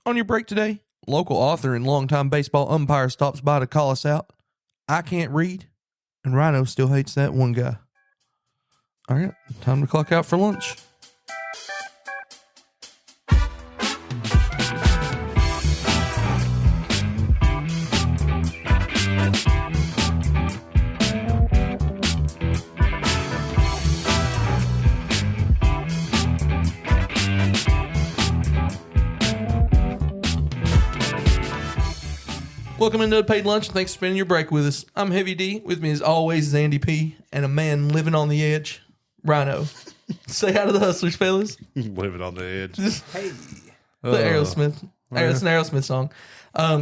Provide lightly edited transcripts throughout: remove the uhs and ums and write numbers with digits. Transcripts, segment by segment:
On your break today, local author and longtime baseball umpire stops by to call us out. I can't read, and Rhino still hates that one guy. All right, time to clock out for lunch. Welcome into Paid Lunch, and thanks for spending your break with us. I'm Heavy D. With me, as always, is Andy P. and a man living on the edge, Rhino. Say hi to the hustlers, fellas. Living on the edge. Hey. The Aerosmith. It's an Aerosmith song.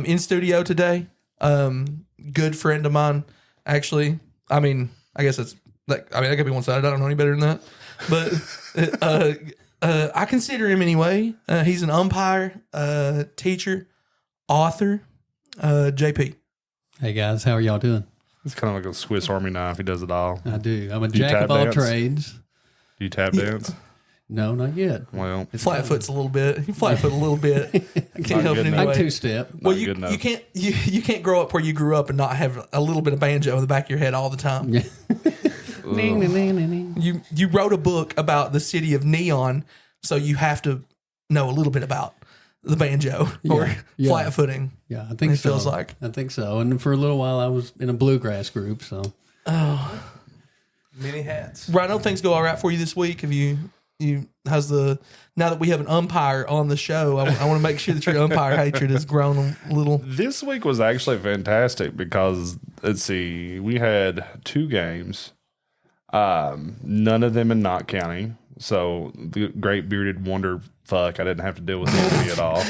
In studio today, good friend of mine, actually. I mean, I guess it's like, that could be one side. I don't know any better than that. But I consider him anyway. He's an umpire, teacher, author. JP. Hey guys, how are y'all doing? It's kind of like a Swiss Army knife. He does it all. I do. I'm a jack of all trades. Do you tap dance? No, not yet. Well, Flatfoot's a little bit. You flatfoot a little bit. I can't help it anyway. I two-step. Well, you can't grow up where you grew up and not have a little bit of banjo in the back of your head all the time. Yeah. You wrote a book about the city of Neon, so you have to know a little bit about the banjo or flat footing. Yeah, I think it feels like. I think so. And for a little while, I was in a bluegrass group. So, many hats. Rhino, things go all right for you this week. Have you how's the now that we have an umpire on the show? I want to make sure that your umpire hatred has grown a little. This week was actually fantastic because let's see, we had 2 games, none of them in Knott County. So the great bearded wonder fuck, I didn't have to deal with Andy at all.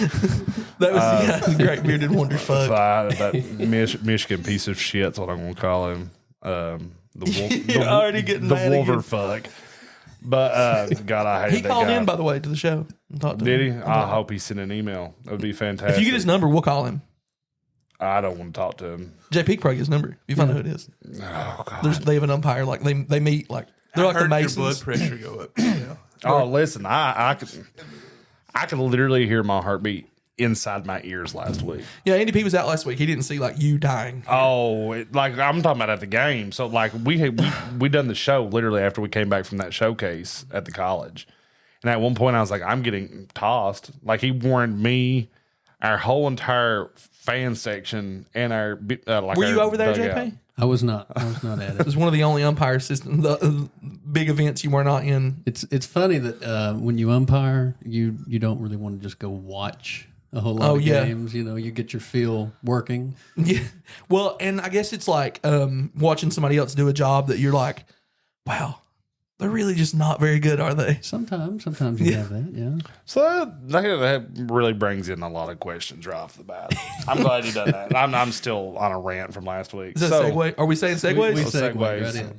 That was the great bearded wonder fuck. That Michigan piece of shit's what I'm going to call him. You're already getting the mad Wolver again. fuck. But God, I hate that guy. He called in, by the way, to the show. And talked to Did him. he? I hope he sent an email. That would be fantastic. If you get his number, we'll call him. I don't want to talk to him. JP can probably get his number. You find out who it is. Oh God. They have an umpire. Like they meet like they're like the Masons. Your blood pressure go up. Yeah. Oh, listen, I could literally hear my heartbeat inside my ears last week. Yeah, Andy P was out last week. He didn't see like you dying. Oh, like I'm talking about at the game. So like we done the show literally after we came back from that showcase at the college, and at one point I was like, I'm getting tossed. Like he warned me, our whole entire fan section, and our like. Were you our over there, dugout. JP? I was not at It it. was one of the only umpire system, the big events you were not in. It's funny that when you umpire, you don't really want to just go watch a whole lot of games. You know, you get your feel working. Yeah. Well, and I guess it's like watching somebody else do a job that you're like, wow, they're really just not very good, are they? Sometimes you have that. Yeah. So that really brings in a lot of questions right off the bat. I'm glad you done that. I'm still on a rant from last week. Is that segue? Are we saying segues? We segues. segue right in.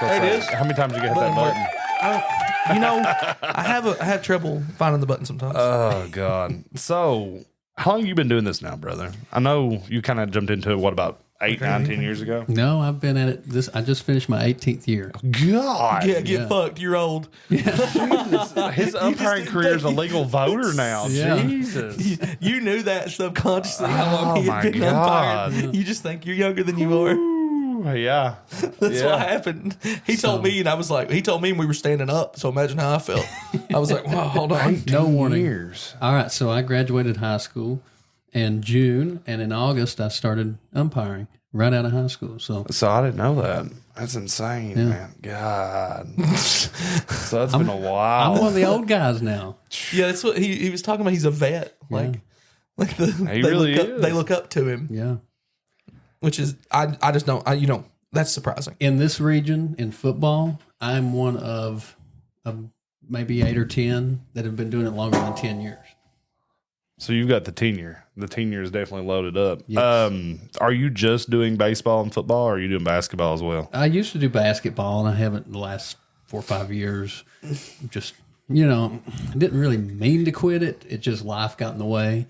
There it is. How many times you get hit that button? I have trouble finding the button sometimes. Oh God! So how long have you been doing this now, brother? I know you kind of jumped into it. What about 8, 9, 10 years ago? No, I've been at it. I just finished my 18th year. God, yeah, get fucked. You're old. his umpiring career is a legal voter now. Yeah. Jesus, You knew that subconsciously how long he my had been God. umpiring. You just think you're younger than you are. yeah, That's what happened. He told me, and I was like, he told me and we were standing up. So imagine how I felt. I was like, wow, hold on. No warning. years. All right, so I graduated high school in June, and in August I started umpiring right out of high school. So I didn't know that. That's insane, man. God. So that's been a while. I'm one of the old guys now. Yeah, that's what he was talking about. He's a vet. Like He really is. They look up to him. Yeah. Which is I just don't that's surprising. In this region, in football, I'm one of maybe 8 or 10 that have been doing it longer than 10 years. So you've got the tenure. The tenure is definitely loaded up. Yes. Are you just doing baseball and football, or are you doing basketball as well? I used to do basketball, and I haven't the last 4 or 5 years. Just, I didn't really mean to quit it. It just life got in the way.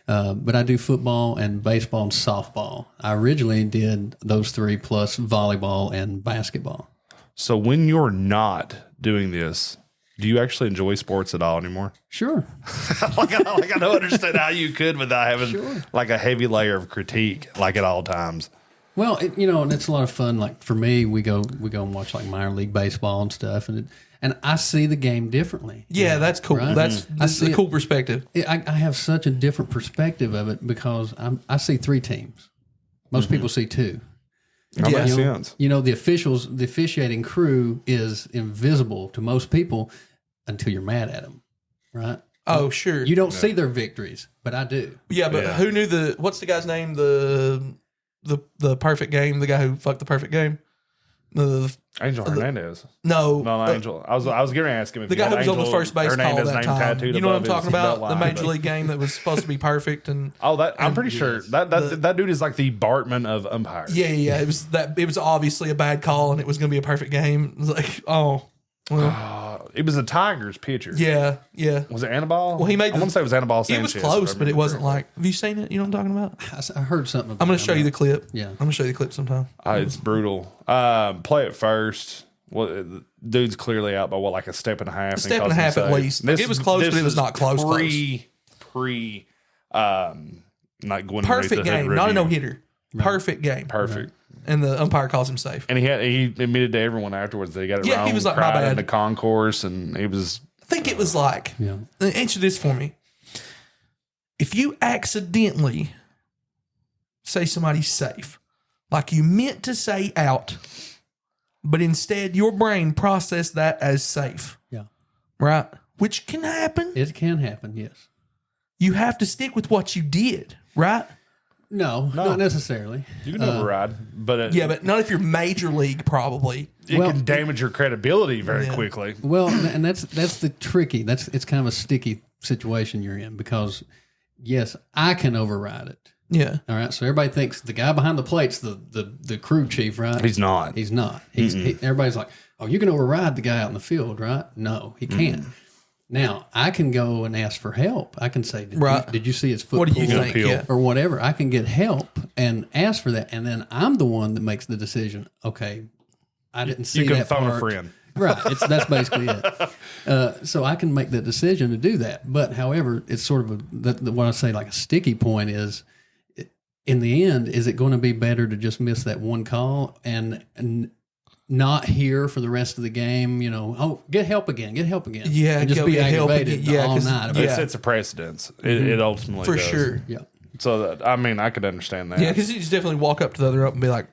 But I do football and baseball and softball. I originally did those 3 plus volleyball and basketball. So when you're not doing this, Do you actually enjoy sports at all anymore? Sure. I don't understand how you could without having like a heavy layer of critique, like at all times. Well, and it's a lot of fun. Like for me, we go and watch like minor league baseball and stuff, and I see the game differently. Yeah, that's cool. Right? That's a cool perspective. I have such a different perspective of it because I see 3 teams. Most people see 2. That makes sense. The officiating crew is invisible to most people until you're mad at them, right? Oh, sure. You don't see their victories, but I do. Yeah, but who knew what's the guy's name? The perfect game, the guy who fucked the perfect game. Angel Hernandez. No, Angel. I was getting to ask him if the guy who was on the first base call Hernandez that name time. tattooed You know what I'm above talking his about? belt The line, major league game that was supposed to be perfect and I'm pretty sure that dude is like the Bartman of umpire. yeah. It was obviously a bad call and it was going to be a perfect game. It was like, It was a Tigers pitcher. yeah. Was it Anibal? Well, he made. I want to say it was Anibal Sanchez. It was close, but it wasn't like. Have you seen it? You know what I'm talking about? I heard something about I'm going to show you the clip. Yeah. I'm going to show you the clip sometime. It's brutal. Play it first. Well, the dude's clearly out by like a step and a half. A step and a half at least. It was close, but it was not close. Not going perfect game, not a no hitter. Right. Perfect game. Perfect. Right. And the umpire calls him safe. And he admitted to everyone afterwards that he got it wrong. Yeah, he was like, my bad. In the concourse, and he was. I think it was like. Yeah. Answer this for me. If you accidentally say somebody's safe, like you meant to say out, but instead your brain processed that as safe. Yeah. Right? Which can happen. It can happen, yes. You have to stick with what you did, right? No, not necessarily. You can override, but but not if you're major league. Probably it can damage your credibility very quickly. Well, and that's the tricky. It's kind of a sticky situation you're in because yes, I can override it. Yeah. All right. So everybody thinks the guy behind the plate's the crew chief, right? He's not. He's not. Everybody's like, oh, you can override the guy out in the field, right? No, he can't. Now, I can go and ask for help. I can say, did you see his foot? What do you think? Yeah. Or whatever. I can get help and ask for that. And then I'm the one that makes the decision. Okay, I didn't see that part. You can phone a friend. Right. That's basically it. So I can make that decision to do that. But however, it's sort of what I say like a sticky point is, in the end, is it going to be better to just miss that one call and not here for the rest of the game? Get help again. Yeah, and just be aggravated all night. It sets a precedence. It ultimately for does. sure. Yeah. So I could understand that. Yeah, because you just definitely walk up to the other up and be like,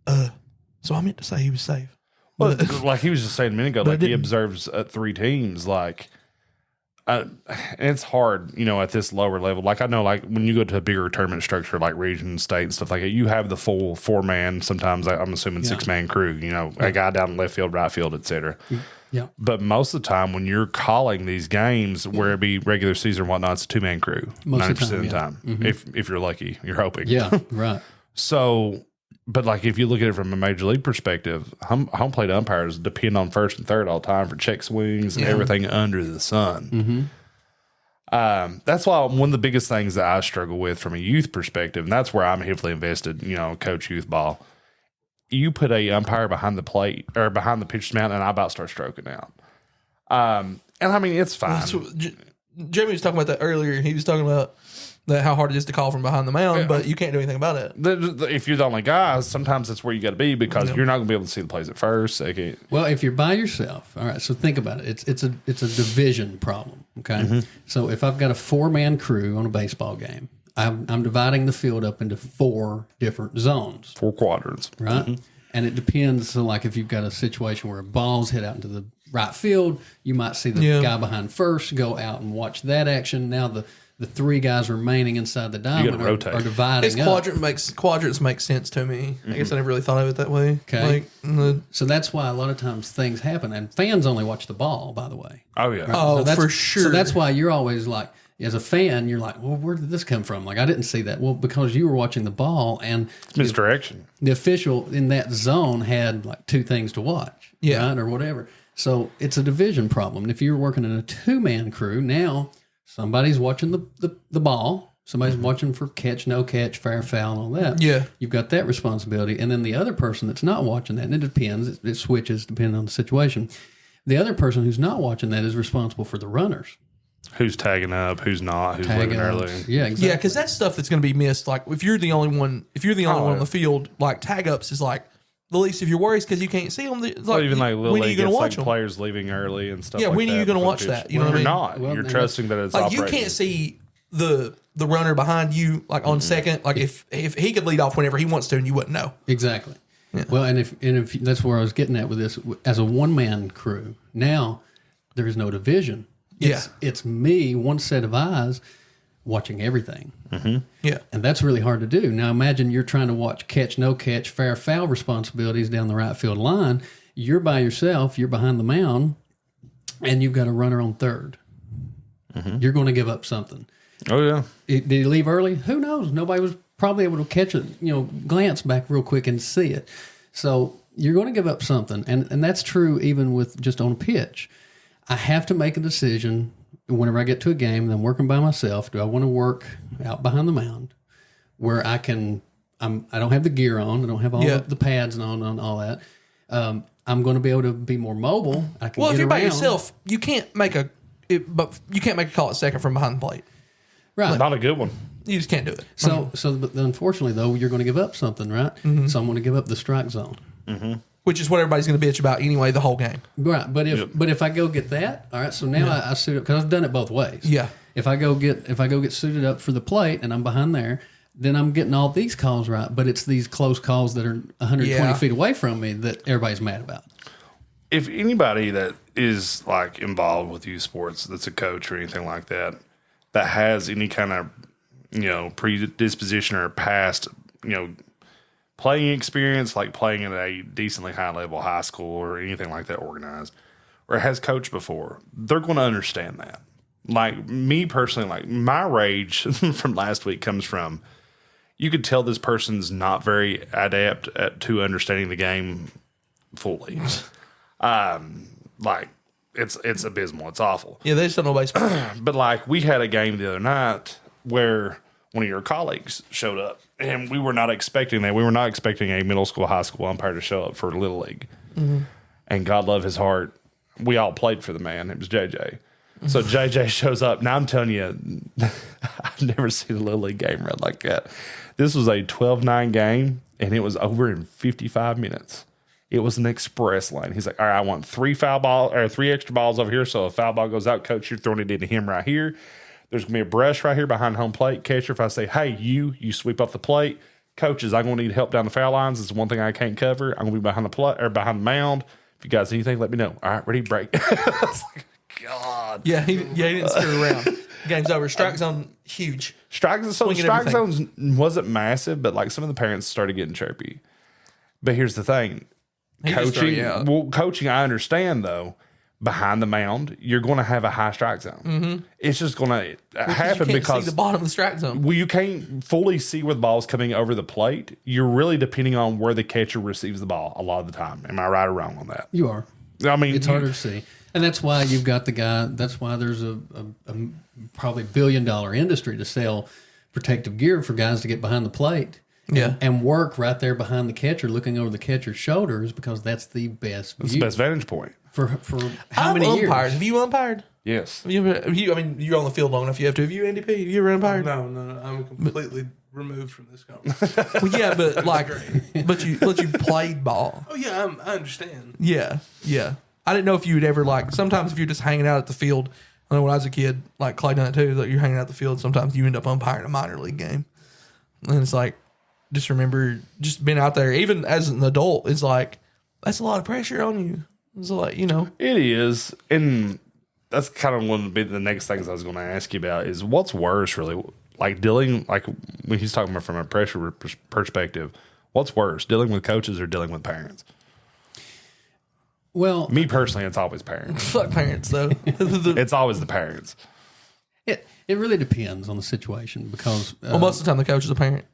so I meant to say he was safe. Well, like he was just saying a minute ago, like he observes 3 teams, like. And it's hard, at this lower level. Like I know, like when you go to a bigger tournament structure, like region, state, and stuff like that, you have the full 4-man. Sometimes I'm assuming 6-man crew. A guy down in left field, right field, etc. Yeah. But most of the time, when you're calling these games, where it be regular season or whatnot, it's a 2-man crew. 90% of the time, if you're lucky, you're hoping. Yeah. Right. So. But like if you look at it from a major league perspective, home plate umpires depend on first and third all the time for check swings and everything under the sun. That's why one of the biggest things that I struggle with from a youth perspective, and that's where I'm heavily invested, coach youth ball. You put a umpire behind the plate or behind the pitcher's mound, and I about start stroking out. And I mean it's fine. Jeremy was talking about that earlier. He was talking about how hard it is to call from behind the mound, but you can't do anything about it. If you're the only guy, sometimes that's where you got to be because you're not going to be able to see the plays at first. Second. Well, if you're by yourself, all right. So think about it. It's a division problem. Okay. So if I've got a 4-man crew on a baseball game, I'm dividing the field up into 4 different zones, 4 quadrants, right? And it depends. So like if you've got a situation where a ball's hit out into the right field, you might see the guy behind first go out and watch that action. Now the 3 guys remaining inside the diamond are dividing up. Quadrants make sense to me. I guess I never really thought of it that way. Okay. So that's why a lot of times things happen. And fans only watch the ball, by the way. Oh, yeah. Right? Oh, for sure. So that's why you're always like, as a fan, you're like, well, where did this come from? Like, I didn't see that. Well, because you were watching the ball and misdirection. The official in that zone had like 2 things to watch. Yeah. Right? Or whatever. So it's a division problem. And if you're working in a 2-man crew, now somebody's watching the ball. Somebody's watching for catch, no catch, fair, foul, and all that. Yeah. You've got that responsibility. And then the other person that's not watching that, and it depends. It switches depending on the situation. The other person who's not watching that is responsible for the runners. Who's tagging up? Who's not? Who's leaving early? Yeah, exactly. Yeah, because that's stuff that's going to be missed. Like if you're the only one, one on the field, like tag ups is like the least of your worries because you can't see them. Like, even like little when are you going to watch like them? Players leaving early and stuff. Yeah, like when are you going to watch that? You know what I mean? You're not. You're trusting that it's like you operating. can't see the runner behind you like on second. Like if he could lead off whenever he wants to, and you wouldn't know. Exactly. Yeah. Well, and if that's where I was getting at with this, as a one man crew, now there is no division. It's me, one set of eyes, watching everything. Mm-hmm. Yeah, and that's really hard to do. Now imagine you're trying to watch catch, no catch, fair, foul responsibilities down the right field line. You're by yourself. You're behind the mound, and you've got a runner on third. Mm-hmm. You're going to give up something. Oh yeah. Did he leave early? Who knows? Nobody was probably able to catch it. Glance back real quick and see it. So you're going to give up something, and that's true even with just on a pitch. I have to make a decision whenever I get to a game and I'm working by myself. Do I want to work out behind the mound where I don't have the gear on, I don't have all the pads on all that. I'm going to be able to be more mobile. I can. Well, if you're by yourself, you can't make a call at second from behind the plate. Right, not a good one. You just can't do it. So but unfortunately though, you're going to give up something, right? Mm-hmm. So I'm going to give up the strike zone. Mm-hmm. Which is what everybody's going to bitch about anyway the whole game. Right, but if I go get that, all right. So now I suit up because I've done it both ways. Yeah. If I go get suited up for the plate and I'm behind there, then I'm getting all these calls right. But it's these close calls that are 120 feet away from me that everybody's mad about. If anybody that is like involved with youth sports, that's a coach or anything like that, that has any kind of predisposition or past playing experience, like playing at a decently high level high school or anything like that organized, or has coached before, they're going to understand that. Like me personally, like my rage from last week comes from, you could tell this person's not very adept to understanding the game fully. Like it's abysmal. It's awful. Yeah, they just don't know baseball. But like we had a game the other night where one of your colleagues showed up, and we were not expecting that. We were not expecting a middle school, high school umpire to show up for Little League. Mm-hmm. And God love his heart, we all played for the man. It was JJ. So JJ shows up. Now I'm telling you, I've never seen a Little League game run like that. This was a 12-9 game, and it was over in 55 minutes. It was an express lane. He's like, all right, I want 3 extra balls over here. So if a foul ball goes out, coach, you're throwing it into him right here. There's going to be a brush right here behind home plate. Catcher, if I say, hey, you sweep off the plate. Coaches, I'm going to need help down the foul lines. It's one thing I can't cover. I'm going to be behind the mound. If you guys need anything, let me know. All right, ready, break. I was like, God. Yeah, he didn't screw around. Game's over. Strike zone, huge. Strike zones wasn't massive, but like some of the parents started getting chirpy. But here's the thing. Coaching, I understand, though. Behind the mound, you're going to have a high strike zone. Mm-hmm. It's just going to happen because see the bottom of the strike zone. Well, you can't fully see where the ball's coming over the plate. You're really depending on where the catcher receives the ball a lot of the time. Am I right or wrong on that? You are. I mean, it's harder to see, and that's why you've got the guy. That's why there's a probably $1 billion industry to sell protective gear for guys to get behind the plate. And work right there behind the catcher, looking over the catcher's shoulders, because that's the best. It's the best vantage point. For how many years? Have you umpired? Yes. I mean, you're on the field long enough. You have to. Have you, NDP? Have you ever umpired? No. I'm completely removed from this conversation. Well, yeah, but you played ball. Oh yeah, I understand. Yeah. I didn't know if you would ever sometimes if you're just hanging out at the field. I know when I was a kid, like Clay done it too. Like you're hanging out at the field. Sometimes you end up umpiring a minor league game, and it's like, just remember just being out there. Even as an adult, it's like that's a lot of pressure on you. It's like, It is. And that's kind of one of the next things I was going to ask you about is what's worse, really? Like dealing, like when he's talking about from a pressure perspective, what's worse, dealing with coaches or dealing with parents? Well, me personally, it's always parents. Fuck parents, though. It's always the parents. It really depends on the situation because... most of the time the coach is a parent.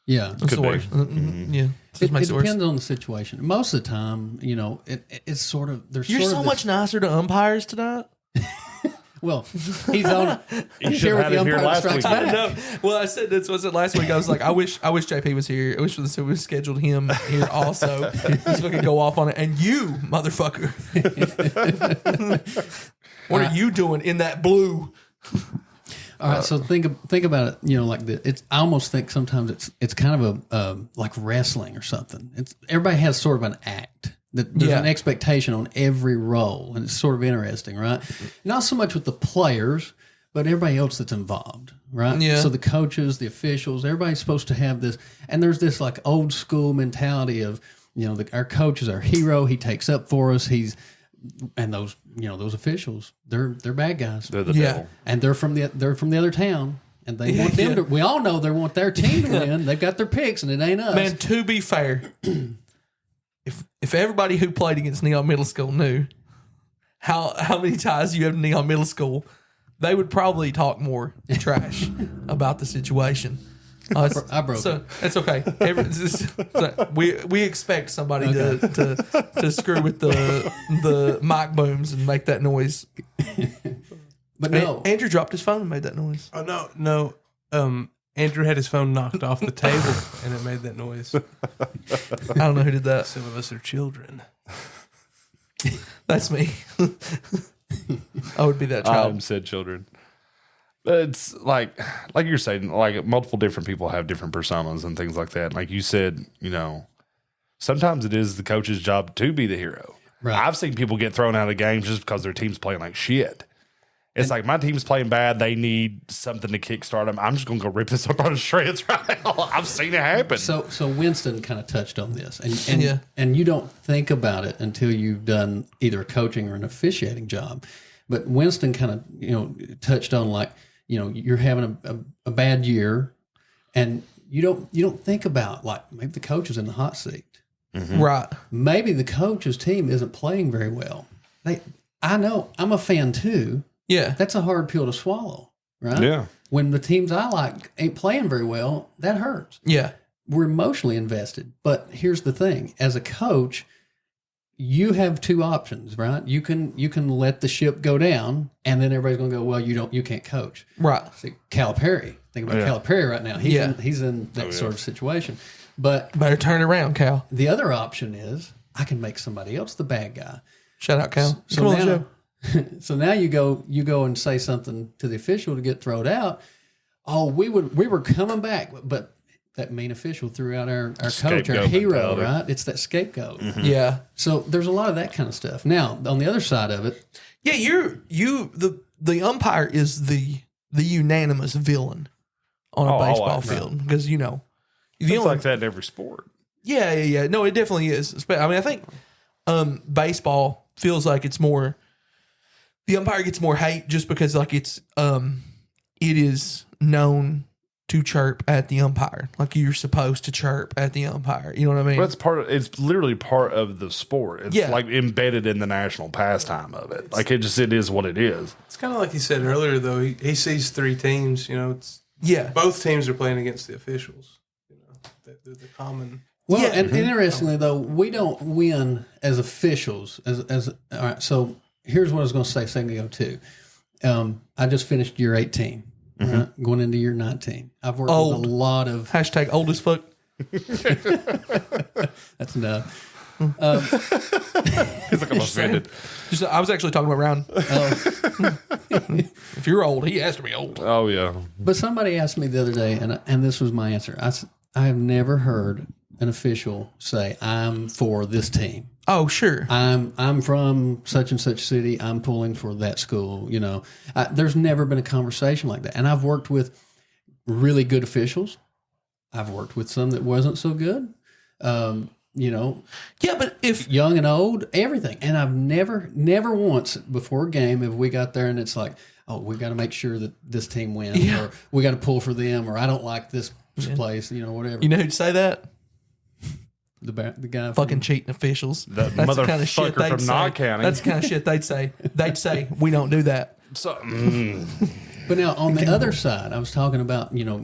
Yeah. It's the worst. Mm-hmm. Yeah. It depends on the situation. Most of the time, it's sort of... You're so much nicer to umpires tonight. Well, he's on. You He's should here have with had the it here umpire last strikes week. back. No, well, I said this was it last week. I was like, I wish JP was here. I wish we scheduled him here also, so we could go off on it. And you, motherfucker, what are you doing in that blue? All right, so think about it. You know, like I almost think sometimes it's kind of a like wrestling or something. It's everybody has sort of an act. There's an expectation on every role, and it's sort of interesting, right? Not so much with the players, but everybody else that's involved, right? Yeah. So the coaches, the officials, everybody's supposed to have this, and there's this like old school mentality of, you know, our coach is our hero. He takes up for us. And those, you know, those officials, they're bad guys. They're the devil. And they're from the other town, and they want them to. We all know they want their team to win. They've got their picks, and it ain't us. Man, to be fair, if everybody who played against Neon Middle School knew how many ties you have to Neon Middle School, they would probably talk more trash about the situation. I broke so it. it's okay. We expect somebody to screw with the mic booms and make that noise. But no, Andrew dropped his phone and made that noise. Oh no. Andrew had his phone knocked off the table and it made that noise. I don't know who did that. Some of us are children. That's me. I would be that child. Said children. It's like you're saying, like multiple different people have different personas and things like that. Like you said, you know, sometimes it is the coach's job to be the hero. Right. I've seen people get thrown out of games just because their team's playing like shit. It's like, my team's playing bad. They need something to kickstart them. I'm just going to go rip this up on shreds right now. I've seen it happen. So Winston kind of touched on this, and you don't think about it until you've done either a coaching or an officiating job. But Winston kind of, you know, touched on, like, you know, you're having a bad year, and you don't think about, like, maybe the coach is in the hot seat. Mm-hmm. Right. Maybe the coach's team isn't playing very well. I know, I'm a fan too. Yeah. That's a hard pill to swallow, right? Yeah. When the teams I like ain't playing very well, that hurts. Yeah. We're emotionally invested. But here's the thing. As a coach, you have two options, right? You can let the ship go down, and then everybody's going to go, well, you can't coach. Right. See, Calipari. Think about Calipari right now. He's in that sort of situation. But better turn around, Cal. the other option is I can make somebody else the bad guy. Shout out, Cal. So now, so now you go and say something to the official to get thrown out. Oh, we were coming back, but that mean official threw out our coach, our hero, mentality. Right? It's that scapegoat. Mm-hmm. Yeah. So there's a lot of that kind of stuff. Now, on the other side of it, the umpire is the unanimous villain on a baseball field, because it's like that in every sport. Yeah. No, it definitely is. I mean, I think baseball feels like it's more. The umpire gets more hate just because, like, it is known to chirp at the umpire. Like, you're supposed to chirp at the umpire. You know what I mean? Well, it's literally part of the sport. It's like embedded in the national pastime of it. Like, it is what it is. It's kind of like he said earlier, though. He sees three teams. You know, both teams are playing against the officials. You know, the common. Well, and interestingly though, we don't win as officials. As all right, so here's what I was going to say a second ago too. I just finished year 18, right? Going into year 19. I've worked with a lot of # old as fuck. That's enough. He's like, I'm offended. I was actually talking about Ryan. If you're old, he has to be old. Oh yeah. But somebody asked me the other day, and this was my answer. I have never heard an official say, "I'm for this team." Oh, sure. I'm from such and such city. I'm pulling for that school. You know, there's never been a conversation like that. And I've worked with really good officials. I've worked with some that wasn't so good. You know, yeah, but if young and old, everything. And I've never once before a game, if we got there and it's like, oh, we got to make sure that this team wins, or we got to pull for them, or I don't like this place, you know, whatever. You know who'd say that? The guy fucking cheating officials. That's the kind of shit from Knott County. That's the kind of shit they'd say. They'd say, we don't do that. So, But now on the other side, I was talking about, you know,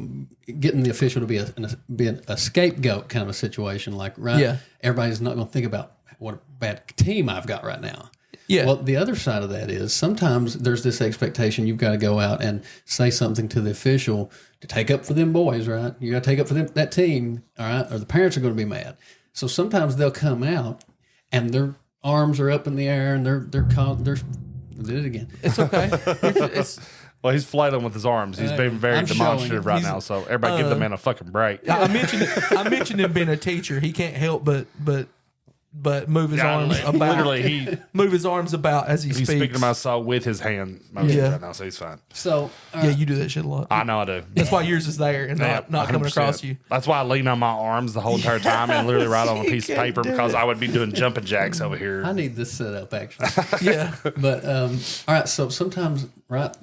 getting the official to be a scapegoat kind of a situation. Like, right, everybody's not going to think about what a bad team I've got right now. Yeah. Well, the other side of that is sometimes there's this expectation you've got to go out and say something to the official to take up for them boys, right? You got to take up for them, that team, all right? Or the parents are going to be mad. So sometimes they'll come out and their arms are up in the air and they're did it again. It's okay. Well, he's flailing with his arms. He's being very I'm demonstrative showing right now. So everybody give the man a fucking break. I mentioned him being a teacher. He can't help but move his arms about. Literally, move his arms about as he he's speaks. speaking to my soul with his hand motions right now, so he's fine. So Yeah, you do that shit a lot. I know I do. That's why yours is there and not coming 100%. across you. That's why I lean on my arms the whole entire time and literally write on a piece of can't paper do because it. I would be doing jumping jacks over here. I need this set up actually. Yeah. But all right, so sometimes right,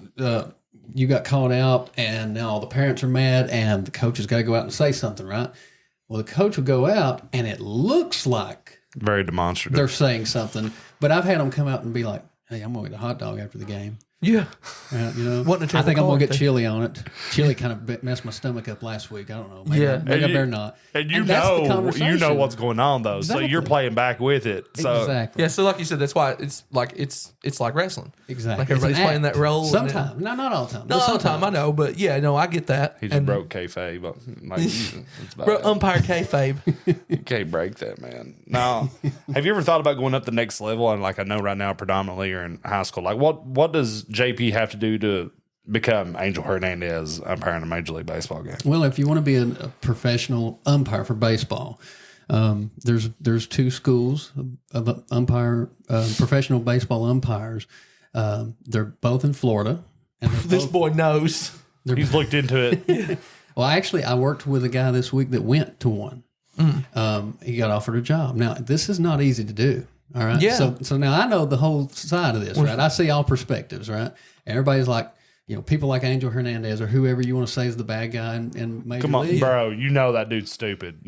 you got called out, and now all the parents are mad, and the coach has got to go out and say something, right? Well, the coach will go out, and it looks like Very demonstrative. they're saying something, but I've had them come out and be like, "Hey, I'm going to get a hot dog after the game." Yeah. You know, Wasn't a I think I'm terrible going to call, get chili on it. Chili kind of messed my stomach up last week. I don't know. Maybe, Yeah. maybe I better not. And that's the you know conversation. what's going on though, so you're Exactly. playing back with it. So Exactly. Yeah, so like you said, that's why it's like wrestling. Exactly. Like It's everybody's an playing act. that role. and then- Sometimes. No, not all the time. No, all the time, I know, but yeah, no, I get that. he just broke kayfabe. But like, it's about it. Umpire kayfabe. You can't break that, man. No. Have you ever thought about going up the next level? And like I know right now, predominantly you're in high school. Like what does JP have to do to become Angel Hernandez umpiring a Major League Baseball game? Well, if you want to be a professional umpire for baseball, there's two schools of umpire professional baseball umpires. They're both in Florida, and This boy knows. He's looked into it. well, actually, I worked with a guy this week that went to one. He got offered a job. Now, this is not easy to do. All right. Yeah. So now I know the whole side of this, right? I see all perspectives, right? Everybody's like, people like Angel Hernandez or whoever you want to say is the bad guy in Major Come on, League. bro. You know that dude's stupid.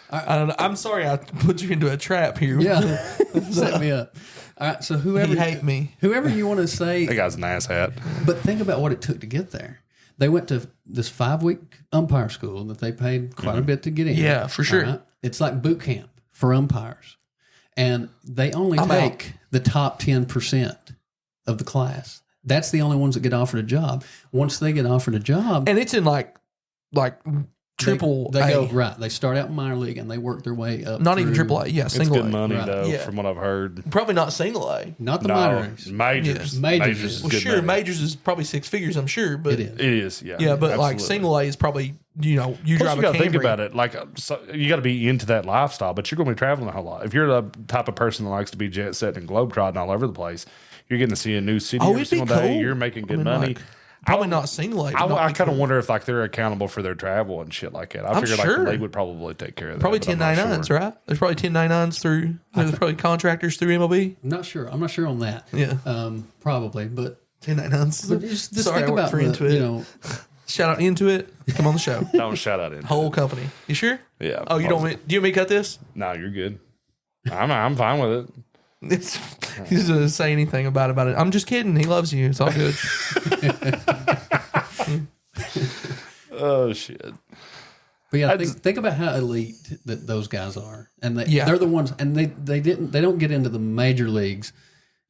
I don't know. I'm sorry I put you into a trap here. Yeah. Set me up. All right. So whoever You hate me. Whoever you want to say, That guy's an asshat. but think about what it took to get there. They went to this 5-week umpire school that they paid quite a bit to get in. Yeah, for sure. All right? It's like boot camp for umpires. And they only I'm take the top 10% of the class. That's the only ones that get offered a job. Once they get offered a job, And it's in like triple they A. go right. They start out in minor league and they work their way up. Not even through- triple A. Yeah, It's single good A. money Right. though, Yeah. from what I've heard. Probably not single A. Not the No, minor leagues. majors. Yeah. Majors Majors is Well, good sure, money. majors is probably 6 figures, I'm sure. But It is. It is, yeah. Yeah, but like Absolutely. single A is probably, you Plus, drive you a got to think Camry. about it. Like, so you got to be into that lifestyle, but you're going to be traveling a whole lot. If you're the type of person that likes to be jet setting and globetrotting all over the place, you're getting to see a new city every it'd be single day. cool. You're making good I mean, money. like, probably not single A. but I not kind of cool. wonder if like they're accountable for their travel and shit like that. I I'm figure like sure. the league would probably take care of that. Probably but I'm not 1099s, sure. right? There's probably 1099s through. There's probably contractors through MLB. I'm not sure. I'm not sure on that. Yeah. Probably, but 1099s. But just Sorry, think I work about for the, Intuit. Shout out Intuit. Come on the show. Don't shout out it. Whole company. You sure? Yeah. Oh, you don't. Do you want me to cut this? No, you're good. I'm fine with it. He doesn't say anything about it. I'm just kidding. He loves you. It's all good. Oh shit. But yeah, think about how elite that those guys are, and they're the ones, and they don't get into the major leagues,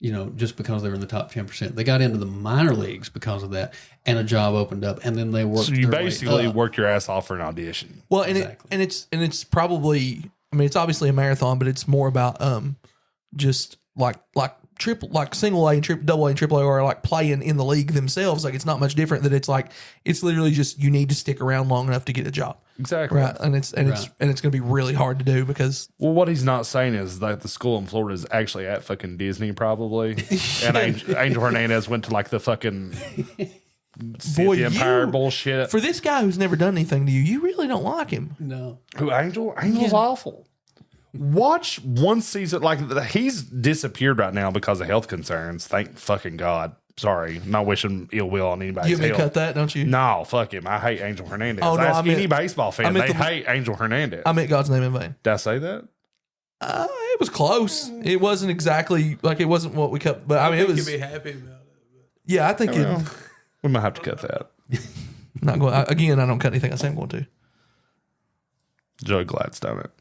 just because they were in the top 10%. They got into the minor leagues because of that, and a job opened up, and then they worked. So you their way basically up. work your ass off for an audition. Well, and Exactly. it's probably. I mean, it's obviously a marathon, but it's more about just like single A and double A and triple A are like playing in the league themselves. Like it's not much different. That it's literally just you need to stick around long enough to get a job. Exactly. Right, and it's going to be really hard to do because Well, what he's not saying is that the school in Florida is actually at fucking Disney, probably. And Angel Hernandez went to like the fucking Boy, the Empire you- bullshit. for this guy who's never done anything to you, you really don't like him. No, Who Angel? Angel's awful. Watch one season. Like he's disappeared right now because of health concerns. Thank fucking God. Sorry, not wishing ill will on anybody's You may health. cut that, don't you? No, fuck him. I hate Angel Hernandez. Oh, no, Ask I meant- any baseball fan. I meant They the- hate Angel Hernandez. I meant God's name in vain. Did I say that? It was close. It wasn't exactly like it wasn't what we cut, but I mean it You was. could be happy about it. Yeah, I think Well, we might have to cut that. not going again. I don't cut anything. I say I'm going to. Joey Gladstone it.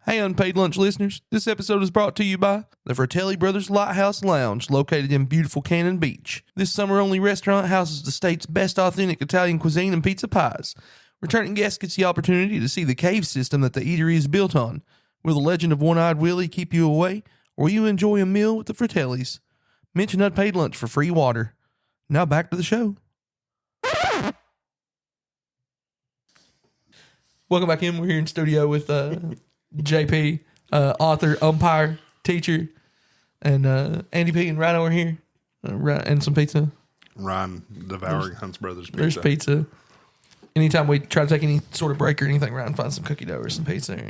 Hey, Unpaid Lunch listeners, this episode is brought to you by the Fratelli Brothers Lighthouse Lounge, located in beautiful Cannon Beach. This summer-only restaurant houses the state's best authentic Italian cuisine and pizza pies. Returning guests gets the opportunity to see the cave system that the eatery is built on. Will the legend of One-Eyed Willie keep you away, or will you enjoy a meal with the Fratellis? Mention Unpaid Lunch for free water. Now back to the show. Welcome back in. We're here in studio with JP, author, umpire, teacher, and Andy P and Rhino are here, and some pizza. Ryan devouring Hunt's Brothers pizza. There's pizza. Anytime we try to take any sort of break or anything, Ryan finds some cookie dough or some pizza.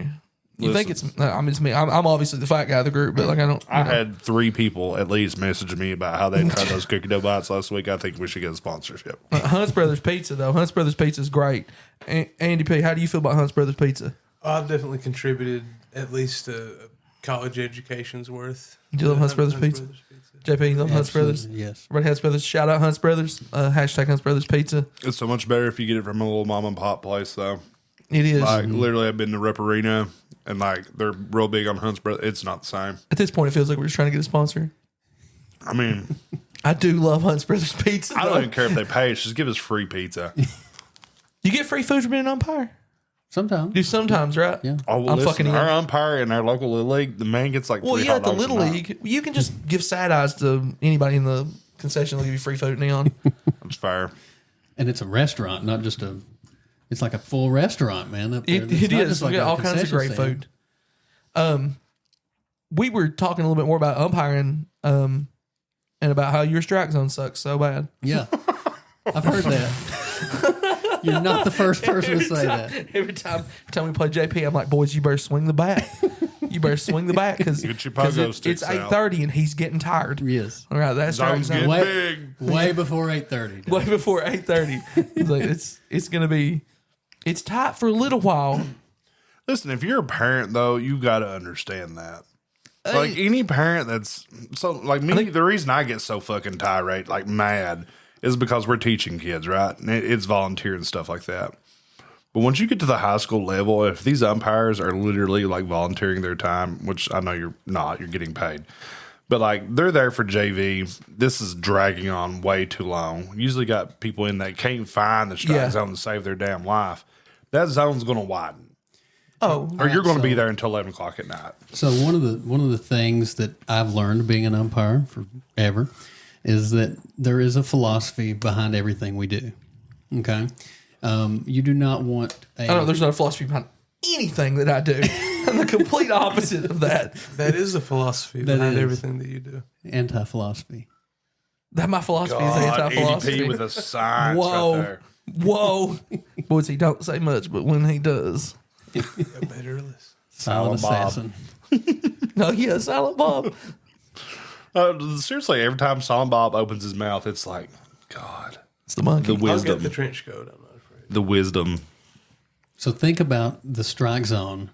You think it's? I mean, it's me. I'm obviously the fat guy of the group, but like I don't. I had 3 people at least messaging me about how they tried those cookie dough bites last week. I think we should get a sponsorship. Hunt's Brothers Pizza, though. Hunt's Brothers Pizza is great. Andy P, how do you feel about Hunt's Brothers Pizza? I've definitely contributed at least a college education's worth. Do you love Hunt's Brothers Pizza? JP, you love Hunt's Brothers? Yes. Everybody Hunt's Brothers. Shout out Hunt's Brothers. Hashtag Hunt's Brothers Pizza. It's so much better if you get it from a little mom and pop place, though. It is. Like, literally, I've been to Rep Arena, and like they're real big on Hunt's Brothers. It's not the same. At this point, it feels like we're just trying to get a sponsor. I mean, I do love Hunt's Brothers Pizza. I don't even care if they pay us. Just give us free pizza. You get free food from being an umpire? Sometimes. Do sometimes, right? Yeah. Oh, well, I'm listen, fucking our umpire in our local little league, the man gets like Well, $3 yeah, at the a Little night. League, you can just give side eyes to anybody in the concession. They'll give you free food at Neon. That's fair. And it's a restaurant, not just a. It's like a full restaurant, man. Up there. It It's not is. just like We got a all kinds of concession great stand. food. We were talking a little bit more about umpiring, and about how your strike zone sucks so bad. Yeah, I've heard that. You're not the first person to say that. Every time we play JP, I'm like, boys, you better swing the bat. You better swing the bat because Get your pogo sticks it's out. 8:30 and he's getting tired. Yes. All right, that's strike Zone's zone. getting Way, big. way before 8:30. Way before 8:30. It's like it's gonna be. It's tight for a little while. Listen, if you're a parent, though, you got to understand that. Like any parent that's so like me, the reason I get so fucking tirade, like mad, is because we're teaching kids, right? And it's volunteer and stuff like that. But once you get to the high school level, if these umpires are literally like volunteering their time, which I know you're not, you're getting paid. But like they're there for JV. This is dragging on way too long. Usually got people in that can't find the strike zone to save their damn life. That zone's going to widen. Oh, Or you're going to be there until 11 o'clock at night. So one of the things that I've learned being an umpire forever is that there is a philosophy behind everything we do. Okay, you do not want a. I don't know. There's no philosophy behind anything that I do. I'm the complete opposite of that. That is the philosophy behind everything that you do. Anti-philosophy. That my philosophy is anti-philosophy. ADP with a science Whoa. right there. Whoa. Boys, he don't say much, but when he does. I better listen. Silent Bob. assassin. No, yeah, Silent Bob. Seriously, every time Silent Bob opens his mouth, it's like, God, It's the monkey. the I'll get wisdom, the trench coat. I'm not afraid. the wisdom. So think about the strike zone.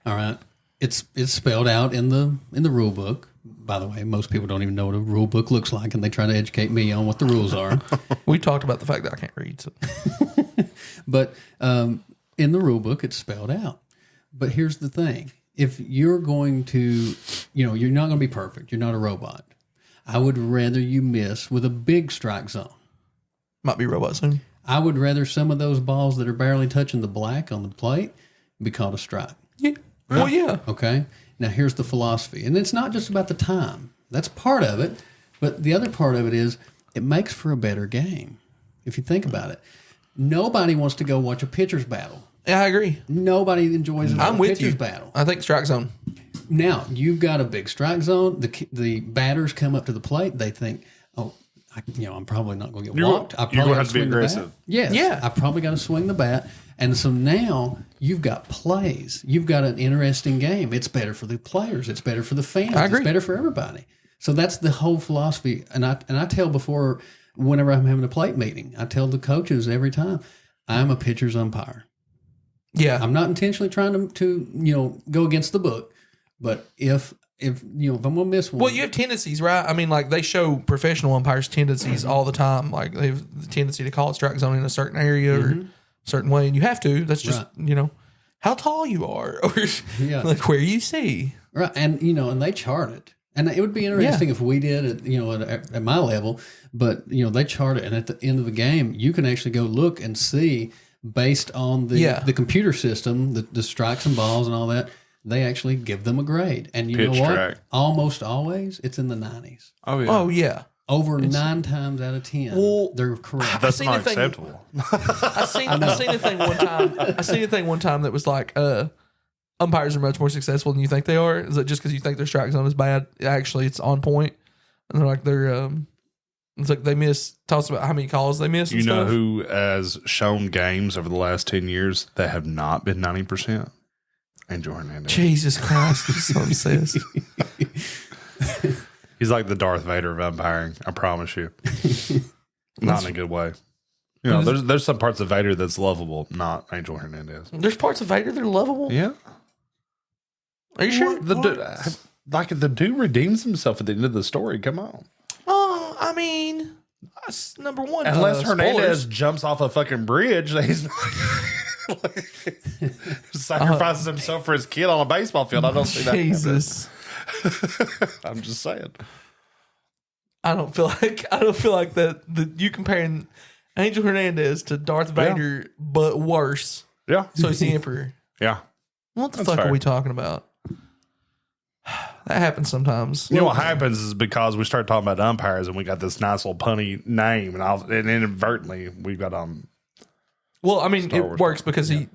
All right, it's spelled out in the rule book. By the way, most people don't even know what a rule book looks like, and they try to educate me on what the rules are. We talked about the fact that I can't read. So. But in the rule book, it's spelled out. But here's the thing. If you're going to, you're not going to be perfect. You're not a robot. I would rather you miss with a big strike zone. Might be robot soon. I would rather some of those balls that are barely touching the black on the plate be called a strike. Yeah. Well, yeah. Okay? Now, here's the philosophy. And it's not just about the time. That's part of it. But the other part of it is it makes for a better game, if you think about it. Nobody wants to go watch a pitcher's battle. Yeah, I agree. Nobody enjoys a I'm with pitcher's you. battle. I think strike zone. Now, you've got a big strike zone. The batters come up to the plate. They think, oh, I'm probably not going to get walked. I you're probably gonna got have to be swing the bat. aggressive. Yes. Yeah. I probably got to swing the bat. And so now you've got plays. You've got an interesting game. It's better for the players. It's better for the fans. I agree. It's better for everybody. So that's the whole philosophy. And I tell before, whenever I'm having a plate meeting, I tell the coaches every time, I'm a pitcher's umpire. Yeah. I'm not intentionally trying to go against the book, but if I'm gonna miss one, Well, you have tendencies, right? I mean, like they show professional umpires tendencies all the time. Like they have the tendency to call it strike zone in a certain area or a certain way, and you have to. That's just Right. how tall you are, or like where you see. Right, and and they chart it, and it would be interesting if we did it, at my level. But they chart it, and at the end of the game, you can actually go look and see based on the computer system, the strikes and balls and all that. They actually give them a grade, and you know what? Track. Almost always, it's in the 90s. Oh yeah. Oh yeah. Over 9 times out of 10, they're correct. That's not acceptable. I seen a thing one time. I seen a thing one time that was like, umpires are much more successful than you think they are. Is it just because you think their strike zone is bad? Actually, it's on point, and they're like it's like they talks about how many calls they miss. You know who has shown games over the last 10 years that have not been 90%? Angel Hernandez. Jesus Christ, this is obsessed. He's like the Darth Vader of umpiring. I promise you. Not in a good way. There's some parts of Vader that's lovable, not Angel Hernandez. There's parts of Vader that are lovable? Yeah. Are you sure? The dude redeems himself at the end of the story. Come on. Oh, I mean, that's number one. Unless Hernandez jumps off a fucking bridge, he's sacrifices himself for his kid on a baseball field. I don't see that. Jesus. I'm just saying. I don't feel like that you comparing Angel Hernandez to Darth Vader, but worse. Yeah. So he's the Emperor. Yeah. What the fuck are we talking about? That happens sometimes. You know what happens is because we start talking about umpires and we got this nice little punny name, and inadvertently we've got Well, I mean, it works because he,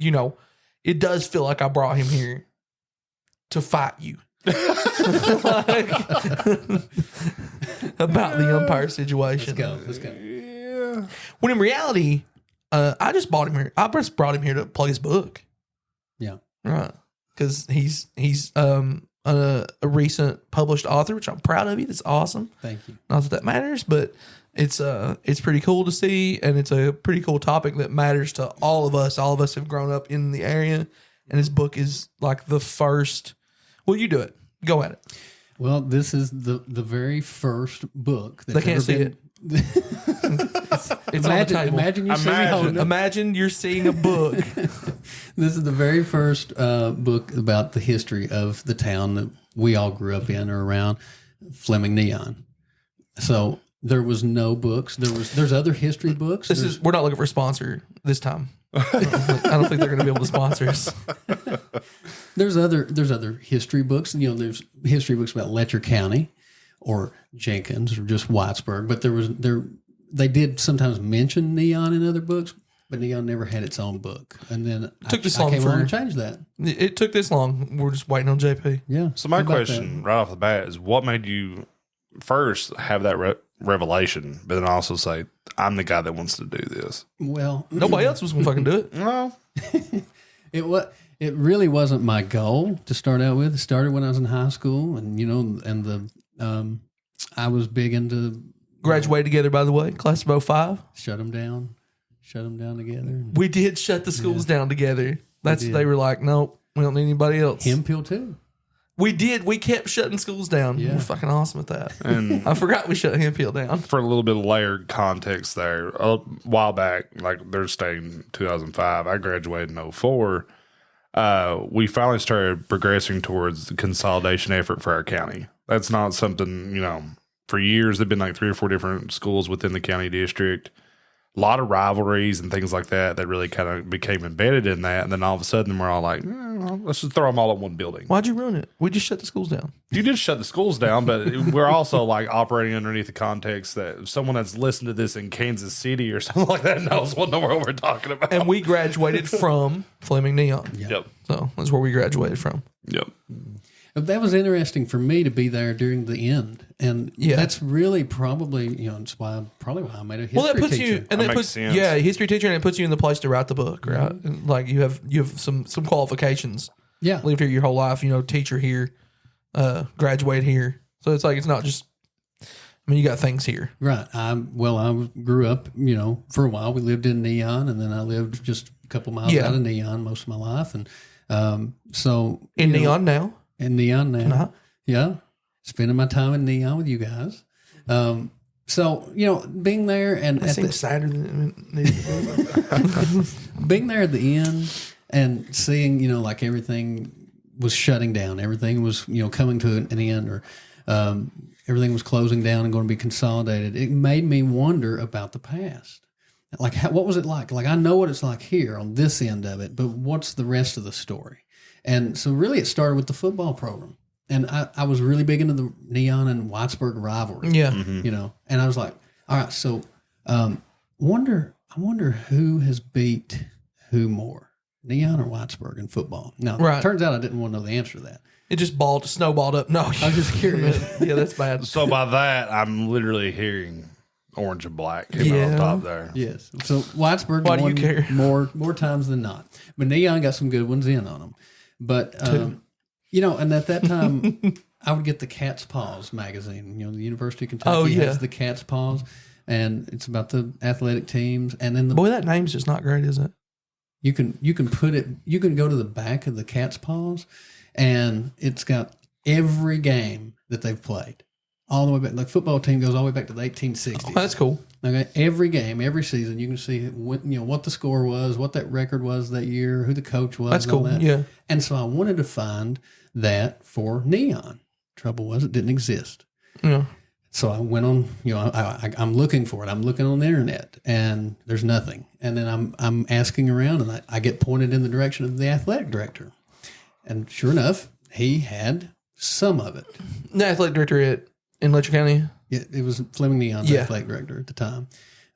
it does feel like I brought him here to fight you. About the umpire situation. Let's go. Yeah. When in reality, I just brought him here. I just brought him here to plug his book. Yeah. Right. Because he's a recent published author, which I'm proud of you. That's awesome. Thank you. Not that matters, but it's pretty cool to see, and it's a pretty cool topic that matters to all of us. All of us have grown up in the area, and his book is like the first. Well, you do it. Go at it. Well, this is the very first book. They can't see it. It's on the table. Imagine you're seeing a book. This is the very first book about the history of the town that we all grew up in or around, Fleming Neon. So there was no books. There's other history books. We're not looking for a sponsor this time. I don't think they're going to be able to sponsor us. There's other history books. There's history books about Letcher County or Jenkins or just Whitesburg. But they did sometimes mention Neon in other books, but Neon never had its own book. And then I came along and changed that. It took this long. We're just waiting on JP. Yeah. So my question right off the bat is, what made you first have that revelation, but then also say, I'm the guy that wants to do this? Well, nobody else was going to fucking do it. No. It really wasn't my goal to start out with. It started when I was in high school, and I was big into graduated together, by the way, class of 05. Shut them down together. We did shut the schools down together. They were like, nope, we don't need anybody else. Hemphill too. We did. We kept shutting schools down. Yeah. We're fucking awesome at that. And I forgot we shut Hemphill down. For a little bit of layered context there, a while back, like they're saying 2005, I graduated in 04. We finally started progressing towards the consolidation effort for our county. That's not something, for years, there've been like 3 or 4 different schools within the county district. A lot of rivalries and things like that really kind of became embedded in that. And then all of a sudden, we're all like, let's just throw them all in one building. Why'd you ruin it? We just shut the schools down. You did shut the schools down, but we're also like operating underneath the context that someone that's listened to this in Kansas City or something like that knows what in the world we're talking about. And we graduated from Fleming Neon. Yep. So that's where we graduated from. Yep. That was interesting for me to be there during the end, and that's really probably it's why I made a history teacher. That puts sense. History teacher, and it puts you in the place to write the book, right? And like you have some qualifications. Yeah, lived here your whole life. Teacher here, graduate here. So it's like it's not just. I mean, you got things here, right? I grew up. For a while we lived in Neon, and then I lived just a couple miles out of Neon most of my life, and so in Neon now. In Neon now. Yeah. Spending my time in Neon with you guys. So, being there and that seems sadder than being there at the end and seeing, like everything was shutting down, everything was, coming to an end, or everything was closing down and going to be consolidated. It made me wonder about the past. Like, what was it like? Like, I know what it's like here on this end of it, but what's the rest of the story? And so really it started with the football program. And I was really big into the Neon and Whitesburg rivalry. Yeah. And I was like, all right, so I wonder who has beat who more, Neon or Whitesburg in football. Now, it turns out I didn't want to know the answer to that. It just snowballed up. No, I was just curious. Yeah, that's bad. So by that, I'm literally hearing orange and black on top there. Yes. So Whitesburg Why do you won care? more times than not. But Neon got some good ones in on them. But, and at that time, I would get the Cat's Paws magazine. The University of Kentucky has the Cat's Paws, and it's about the athletic teams. And then boy, that name's just not great, is it? You can go to the back of the Cat's Paws, and it's got every game that they've played. All the way back. Like, football team goes all the way back to the 1860s. Oh, that's cool. Okay, every game, every season, you can see what the score was, what that record was that year, who the coach was. That's cool. Yeah. And so I wanted to find that for Neon. Trouble was, it didn't exist. Yeah. So I went on. I'm looking for it. I'm looking on the internet, and there's nothing. And then I'm asking around, and I get pointed in the direction of the athletic director. And sure enough, he had some of it. The athletic director in Letcher County. Yeah, it was Fleming Neon's athletic director at the time,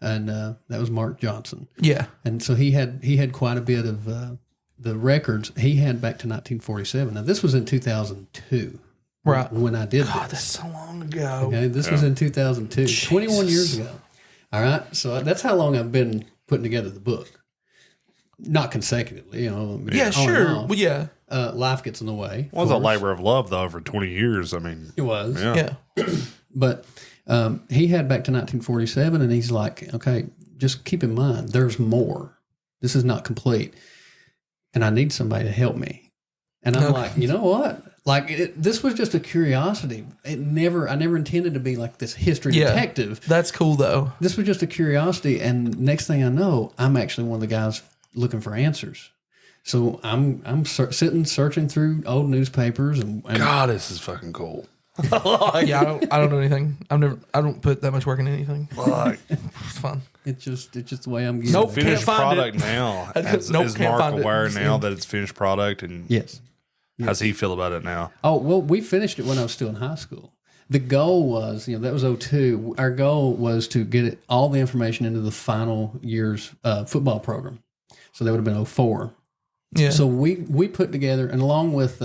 and that was Mark Johnson. Yeah, and so he had quite a bit of the records he had back to 1947. Now this was in 2002, right? When I did God, that's so long ago. Okay, this was in 2002, Jesus. 21 years ago. All right, so that's how long I've been putting together the book. Not consecutively, Yeah, sure. Well, yeah. Life gets in the way. It was a labor of love, though, for 20 years. I mean, it was. Yeah. But he had back to 1947, and he's like, okay, just keep in mind, there's more. This is not complete. And I need somebody to help me. And I'm like, you know what? Like, this was just a curiosity. I never intended to be like this history detective. That's cool, though. This was just a curiosity. And next thing I know, I'm actually one of the guys looking for answers. So I'm sitting searching through old newspapers and God, this is fucking cool. Yeah, I don't know anything. I don't put that much work into anything. It's fun. It's just the way I'm getting. Nope, finished can't find product it. now. Is Can't Mark find aware it. now that it's finished product? And Yes. how's he feel about it now? Oh, well, we finished it when I was still in high school. The goal was, that was 2002. Our goal was to get all the information into the final year's football program. So that would have been 2004. Yeah. So we put together, and along with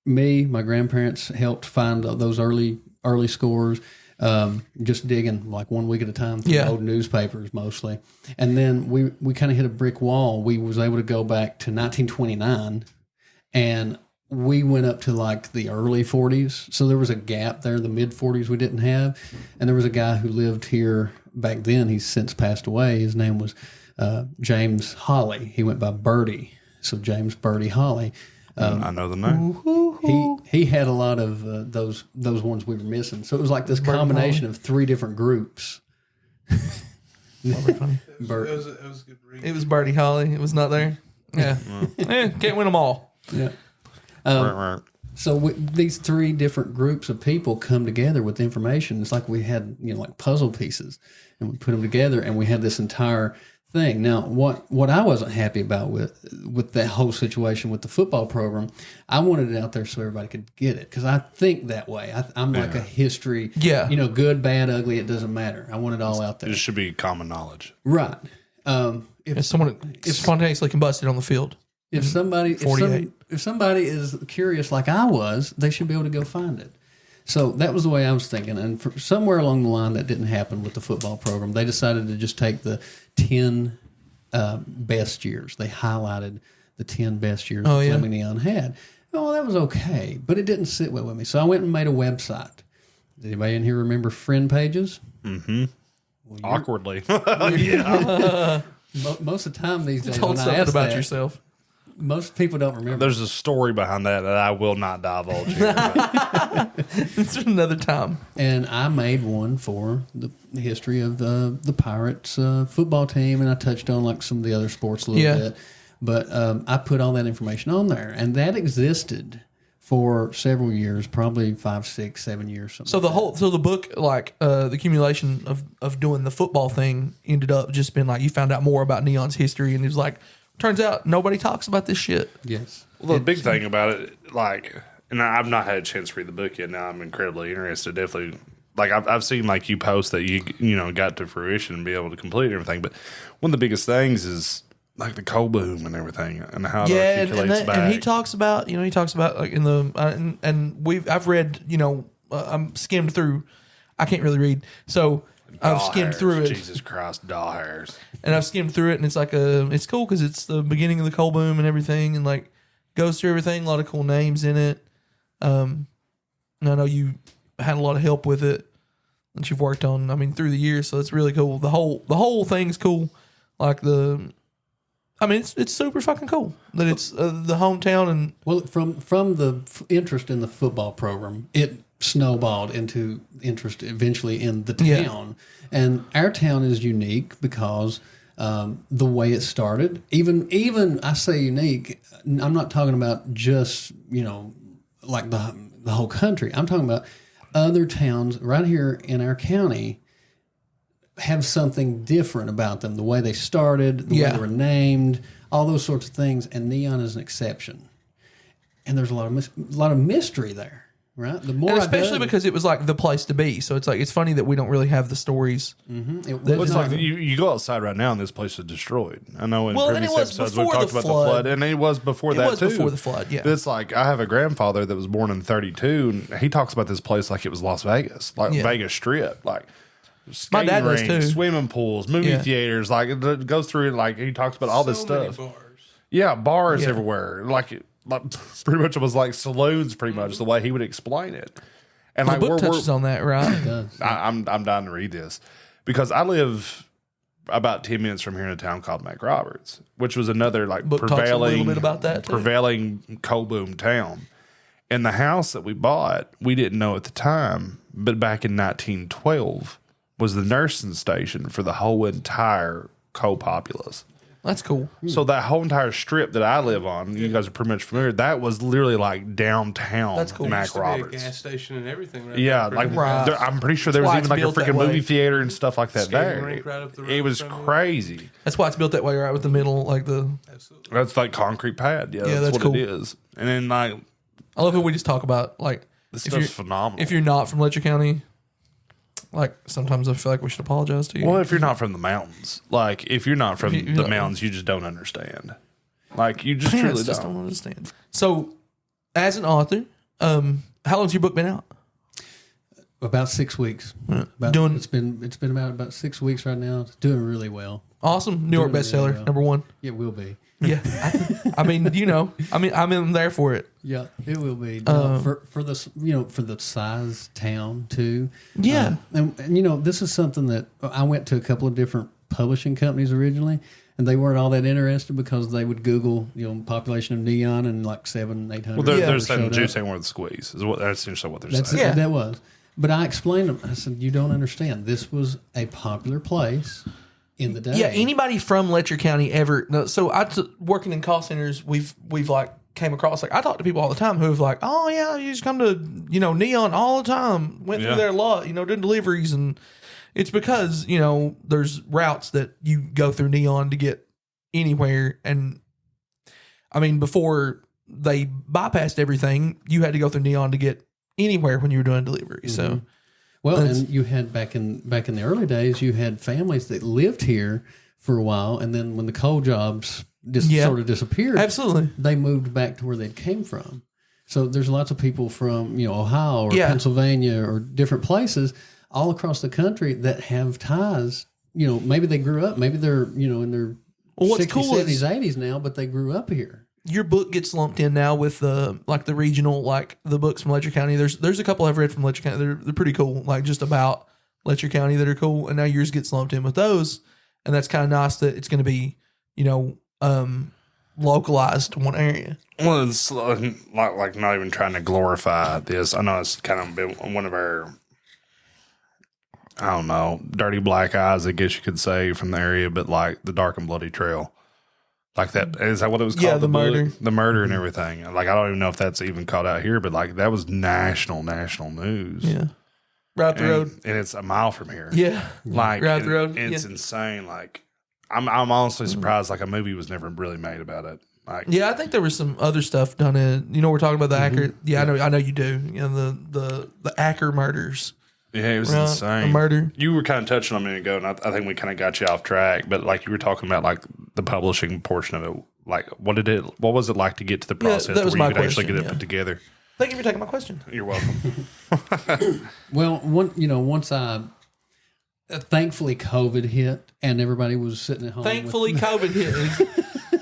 me, my grandparents helped find those early scores, just digging like 1 week at a time through old newspapers mostly. And then we kind of hit a brick wall. We was able to go back to 1929, and we went up to like the early 40s. So there was a gap there, the mid 40s we didn't have. And there was a guy who lived here back then. He's since passed away. His name was James Holly. He went by Birdie. So James Birdie Holly. I know the name. He had a lot of those ones we were missing. So it was like this combination of 3 different groups. Funny. It was a good read. It was Birdie Holly. It was not there. Yeah. Can't win them all. Yeah. Right. So these 3 different groups of people come together with information. It's like we had, like puzzle pieces, and we put them together, and we had this entire thing. Now, what I wasn't happy about with that whole situation with the football program, I wanted it out there so everybody could get it, because I think that way. I'm like a history, good, bad, ugly, it doesn't matter. I want it all out there. It should be common knowledge. Right. If someone spontaneously combusted on the field. If somebody is curious like I was, they should be able to go find it. So that was the way I was thinking. And somewhere along the line, that didn't happen with the football program. They decided to just take the 10 best years. They highlighted the 10 best years that Fleming Neon had. Oh, that was okay, but it didn't sit well with me. So I went and made a website. Does anybody in here remember friend pages? Mm-hmm. Well, awkwardly. Most of the time these days, Told something about yourself. Most people don't remember. There's a story behind that I will not divulge here. It's another time. And I made one for the history of the Pirates football team, and I touched on like some of the other sports a little bit. But I put all that information on there, and that existed for several years, probably 5, 6, 7 years. So the book, like the accumulation of doing the football thing, ended up just being like you found out more about Neon's history, and it was like, turns out nobody talks about this shit. Yes. Well, the big thing about it, like, and I've not had a chance to read the book yet. Now I'm incredibly interested. Definitely, like I've seen like you post that you got to fruition and be able to complete everything. But one of the biggest things is like the coal boom and everything, and how it articulates back. And he talks about like in the I've read I'm skimmed through. I can't really read, so I've skimmed through it. Jesus Christ, doll hairs. And I've skimmed through it, and it's like it's cool because it's the beginning of the coal boom and everything, and like goes through everything. A lot of cool names in it. And I know you had a lot of help with it that you've worked on. I mean, through the years, so it's really cool. The whole thing's cool. Like it's super fucking cool that it's the hometown and from the interest in the football program, it snowballed into interest eventually in the town, and our town is unique because the way it started. Even I say unique, I'm not talking about just like the whole country. I'm talking about other towns right here in our county have something different about them. The way they started, the way they were named, all those sorts of things. And Neon is an exception. And there's a lot of mystery there, right? The more, especially because it was like the place to be. So it's like it's funny that we don't really have the stories. Mm-hmm. It's like you go outside right now and this place is destroyed. I know in previous episodes we talked about the flood, and it was before that too. Before the flood, yeah. But it's like I have a grandfather that was born in '32, and he talks about this place like it was Las Vegas, like Vegas Strip, like. My dad does too. Swimming pools, movie theaters, like it goes through. Like he talks about all this stuff. Many bars. Yeah, bars everywhere. Like pretty much it was like saloons, pretty much the way he would explain it. And the book touches on that, right? I'm dying to read this because I live about 10 minutes from here in a town called McRoberts, which was another like book talks a little bit about that too. Prevailing coal boom town. And the house that we bought, we didn't know at the time, but back in 1912. Was the nursing station for the whole entire coal populace. That's cool. So that whole entire strip that I live on, you guys are pretty much familiar. That was literally like downtown. That's cool. Mac Roberts. A gas station and everything. Right I'm pretty sure there was even like a freaking movie theater and stuff like that there. Rink right up the road it was crazy. That's why it's built that way, right? With the middle, like the. Absolutely. That's like concrete pad. Yeah, that's what cool. it is. And then like, I love how we just talk about like this stuff's phenomenal. If you're not from Letcher County. Like, sometimes I feel like we should apologize to you. Well, if you're not from the mountains, like, if you're not from the mountains, you just don't understand. Like, you just truly don't understand. So, as an author, how long's your book been out? About 6 weeks. It's been about 6 weeks right now. It's doing really well. Awesome. New York bestseller, really well. #1. It will be. Yeah. I mean, I'm in there for it. Yeah, it will be. For the size town too. Yeah. And this is something that I went to a couple of different publishing companies originally, and they weren't all that interested because they would Google, population of Neon and like 700-800. Well, they're saying juice ain't worth the squeeze. That's essentially what they're saying. Yeah. That was. But I explained them. I said, you don't understand. This was a popular place in the day. Yeah, anybody from Letcher County ever? No, so working in call centers, we've like came across like I talk to people all the time who've like, oh yeah, you just come to Neon all the time. Went through there a lot, did deliveries, and it's because there's routes that you go through Neon to get anywhere, and I mean before they bypassed everything, you had to go through Neon to get anywhere when you were doing delivery. Mm-hmm. So. Well, and you had back in the early days, you had families that lived here for a while, and then when the coal jobs sort of disappeared, absolutely, they moved back to where they came from. So there's lots of people from Ohio or Pennsylvania or different places all across the country that have ties. Maybe they grew up, maybe they're in their 60s, 70s, 80s now, but they grew up here. Your book gets lumped in now with the regional, like the books from Letcher County. There's a couple I've read from Letcher County. They're pretty cool, like just about Letcher County that are cool. And now yours gets lumped in with those, and that's kind of nice that it's going to be, localized to one area. Well, it's like not even trying to glorify this. I know it's kind of been one of our, I don't know, dirty black eyes, I guess you could say, from the area, but like the Dark and Bloody Trail. Like that, is that what it was called? Yeah, the murder. The murder and everything. Like, I don't even know if that's even called out here, but like that was national news. Yeah. Right up the road. And it's a mile from here. Yeah. Like, right up the road. It's insane. Like, I'm honestly surprised like a movie was never really made about it. Like, yeah, I think there was some other stuff done in, we're talking about the Acker. Yeah, I know you do. The Acker murders. Yeah, it was right? insane. A murder. You were kind of touching on a minute ago, and I think we kind of got you off track. But like you were talking about, like the publishing portion of it. Like, what was it like to get to the process that was where you my could actually question, get it put together? Thank you for taking my question. You're welcome. Well, once I thankfully COVID hit and everybully was sitting at home. Thankfully, COVID hit.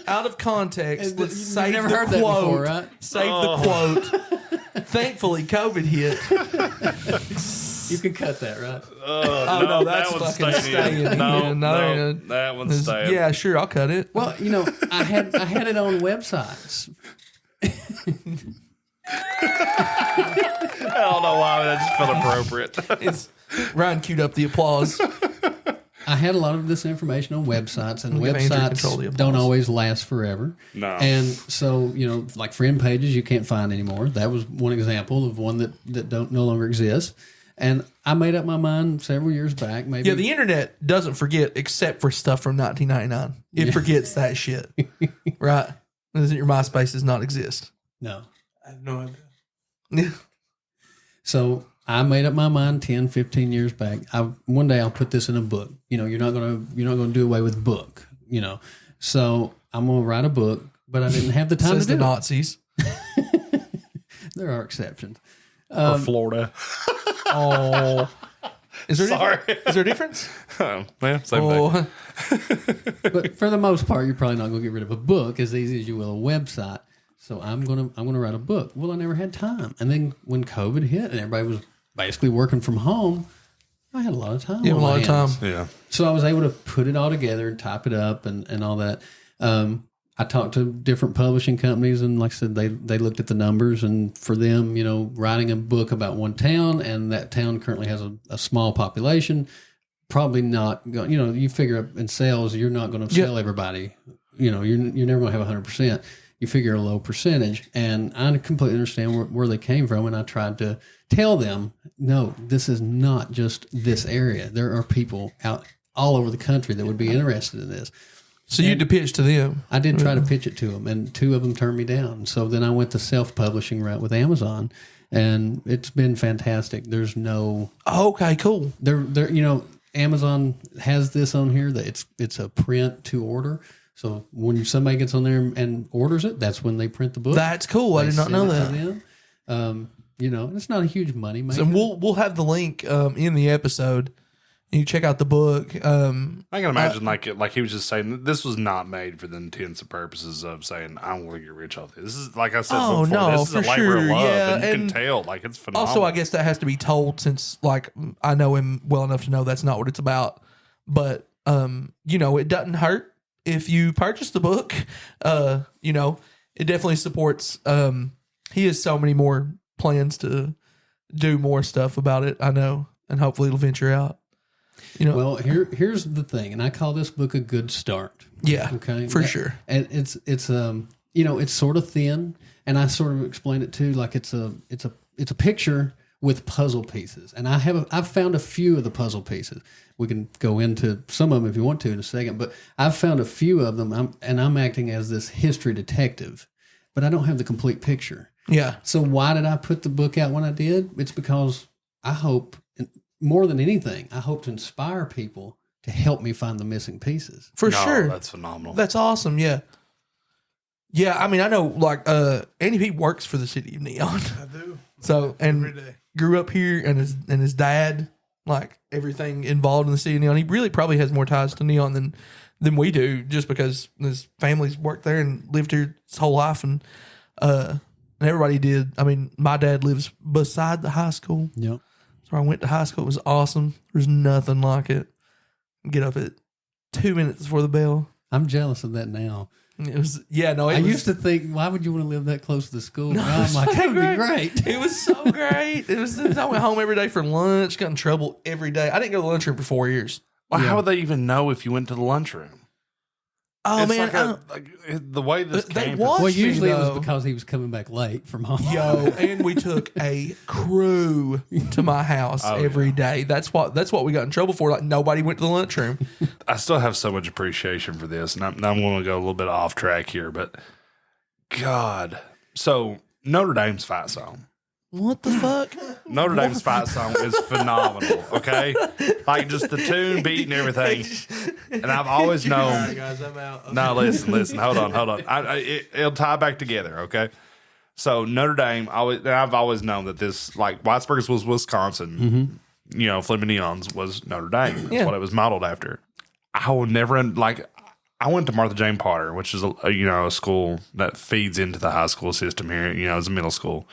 Out of context, let's save never the heard quote. that before, right? Save the quote. Thankfully, COVID hit. You can cut that, right? No, that's that one's fucking staying. No, that one's staying. Yeah, sure, I'll cut it. Well, I had it on websites. I don't know why that just felt appropriate. Ryan queued up the applause. I had a lot of this information on websites, and We'll give Andrew control of the websites applause. don't always last forever. No. And so, like friend pages you can't find anymore. That was one example of one that no longer exists. And I made up my mind several years back. Maybe Yeah, the internet doesn't forget except for stuff from 1999. It forgets that shit. Right? Doesn't your MySpace does not exist? No. I have no idea. Yeah. So I made up my mind 10, 15 years back. One day I'll put this in a book. You're not gonna do away with book. So I'm gonna write a book, but I didn't have the time Says to do the it. Nazis. There are exceptions. Or Florida. Oh, is there Sorry. Is there a difference? Oh, yeah, same thing. But for the most part, you're probably not going to get rid of a book as easy as you will a website. So I'm gonna write a book. Well, I never had time, and then when COVID hit and everybody was basically working from home, I had a lot of time. You have on a my lot of time. hands. Yeah. So I was able to put it all together and type it up and all that. I talked to different publishing companies, and like I said, they looked at the numbers, and for them, writing a book about one town, and that town currently has a small population, probably not going. You figure up in sales, you're not going to sell everybody. You're never going to have 100%. You figure a low percentage, and I completely understand where they came from, and I tried to tell them, no, this is not just this area. There are people out all over the country that would be interested in this. So you had to pitch to them. I did try to pitch it to them, and two of them turned me down. So then I went the self-publishing route with Amazon, and it's been fantastic. There's no Okay, cool. Amazon has this on here that it's a print to order. So when somebody gets on there and orders it, that's when they print the book. That's cool. I did not know that. It's not a huge money maker. So we'll have the link in the episode. You check out the book. I can imagine like he was just saying this was not made for the intents and purposes of saying I'm going to get rich off this. This is like I said before. This is a labor of love, and you can tell like it's phenomenal. Also, I guess that has to be told since like I know him well enough to know that's not what it's about. But it doesn't hurt if you purchase the book. It definitely supports. He has so many more plans to do more stuff about it. I know, and hopefully it'll venture out. Well, here's the thing, and I call this book a good start. Yeah, okay, for sure. And it's it's sort of thin, and I sort of explain it too, like it's a picture with puzzle pieces, and I've found a few of the puzzle pieces. We can go into some of them if you want to in a second, but I've found a few of them, I'm acting as this history detective, but I don't have the complete picture. Yeah. So why did I put the book out when I did? It's because I hope, more than anything, I hope to inspire people to help me find the missing pieces. For sure. That's phenomenal. That's awesome. Yeah. Yeah. I mean, I know like Andy P works for the city of Neon. I do. So, and Every day. grew up here, and his dad, like everything involved in the city of Neon. He really probably has more ties to Neon than we do, just because his family's worked there and lived here his whole life, and everybody did. I mean, my dad lives beside the high school. Yep. So I went to high school. It was awesome. There's nothing like it. Get up at 2 minutes before the bell. I'm jealous of that now. It was, I used to think, why would you want to live that close to the school? No, Now I'm like, that would be great. It was so great. I went home every day for lunch, got in trouble every day. I didn't go to the lunchroom for 4 years. Well, how would they even know if you went to the lunchroom? Oh, it's man. like the way this They campus. watched Well, me, usually it was though. because he was coming back late from home. Yo, and we took a crew to my house every day. That's what we got in trouble for. Like, nobody went to the lunchroom. I still have so much appreciation for this, and I'm going to go a little bit off track here, but God. So Notre Dame's fight song. What the fuck? Notre Dame's fight song is phenomenal. Okay, like just the tune, beat, and everything. And I've always All known. right, guys, I'm out. Okay. No, listen. Hold on. It'll tie back together. Okay. So Notre Dame, I've always known that this, like Whitesburg's was Wisconsin. You know, Fleming Neon's was Notre Dame. That's what it was modeled after. I will never I went to Martha Jane Potter, which is a school that feeds into the high school system here. You know, as a middle school.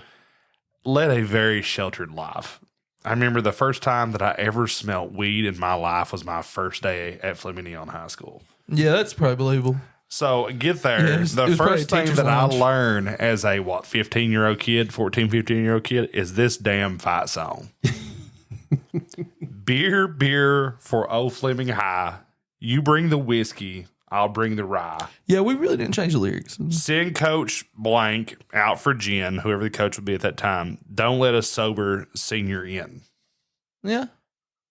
Led a very sheltered life. I remember the first time that I ever smelled weed in my life was my first day at Fleming Neon High School. Yeah, that's probably believable. So get there. Yeah, it was the probably first a thing teacher's that lounge. I learned as a 15-year-old kid, 15-year-old kid, is this damn fight song. Beer for old Fleming High. You bring the whiskey, I'll bring the rye. Yeah, we really didn't change the lyrics. Send Coach blank out for gin, whoever the coach would be at that time. Don't let a sober senior in. Yeah,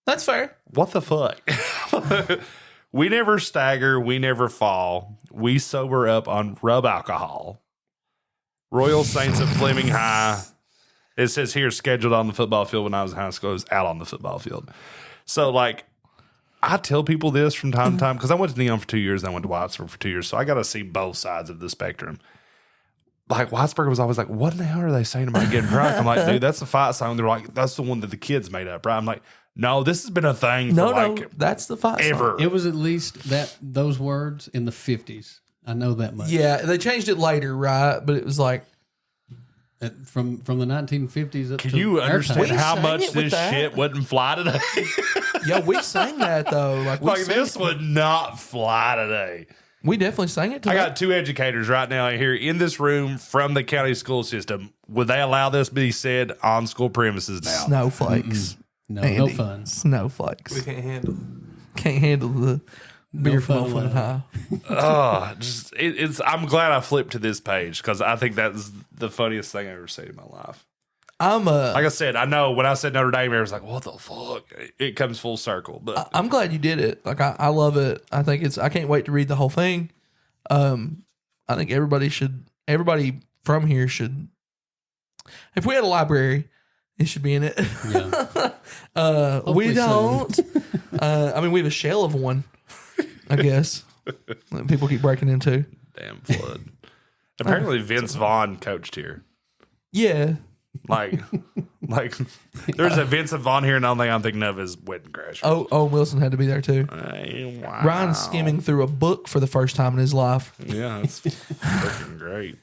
that's fair. What the fuck? We never stagger. We never fall. We sober up on rub alcohol. Royal Saints of Fleming High. It says here scheduled on the football field when I was in high school. It was out on the football field. So, like, I tell people this from time to time because I went to Neon for 2 years and I went to Whitesburg for 2 years. So I got to see both sides of the spectrum. Like, Whitesburg was always like, what in the hell are they saying about getting drunk? I'm like, dude, that's the fight song. They're like, that's the one that the kids made up, right? I'm like, no, this has been a thing for that's the fight ever. song. It was at least those words in the 50s. I know that much. Yeah, they changed it later, right? But it was like, From the 1950s up Can to you our understand time. how sang much it with this that. shit wouldn't fly today? yeah, we sang that though. Like, Like, this would not fly today. we definitely sang it. I got two educators right now here in this room from the county school system. Would they allow this to be said on school premises now? Snowflakes. No Andy. fun. Snowflakes. We can't handle it. Can't handle the beer from fun Old High. Oh, it's. I'm glad I flipped to this page because I think that's the funniest thing I've ever seen in my life. Like I said, I know when I said Notre Dame, I was like, "What the fuck?" It comes full circle, but I'm glad you did it. Like I love it. I think I can't wait to read the whole thing. I think everybody from here should. If we had a library, it should be in it. Yeah. We Hopefully don't. I mean, we have a shell of one, I guess. That people keep breaking into. damn flood. Apparently, Vince Vaughn coached here. Yeah. Like there's a Vincent Vaughn here, and the only thing I'm thinking of is Wedding Crashers. Oh, Owen Wilson had to be there too. Wow. Ryan's skimming through a book for the first time in his life. Yeah, that's freaking great.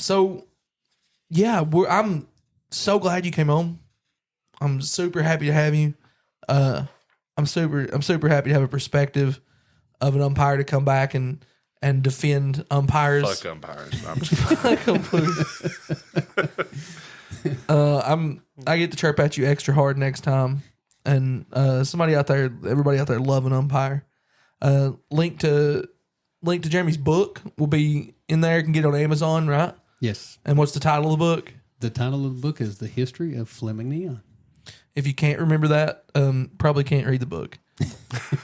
So yeah, I'm so glad you came on. I'm super happy to have you. I'm super happy to have a perspective of an umpire to come back and defend umpires. Fuck umpires. No, I'm just kidding. I get to chirp at you extra hard next time. And everybody out there love an umpire. Link to Jeremy's book will be in there. You can get it on Amazon, right? Yes. And what's the title of the book? The title of the book is The History of Fleming Neon. If you can't remember that, probably can't read the book.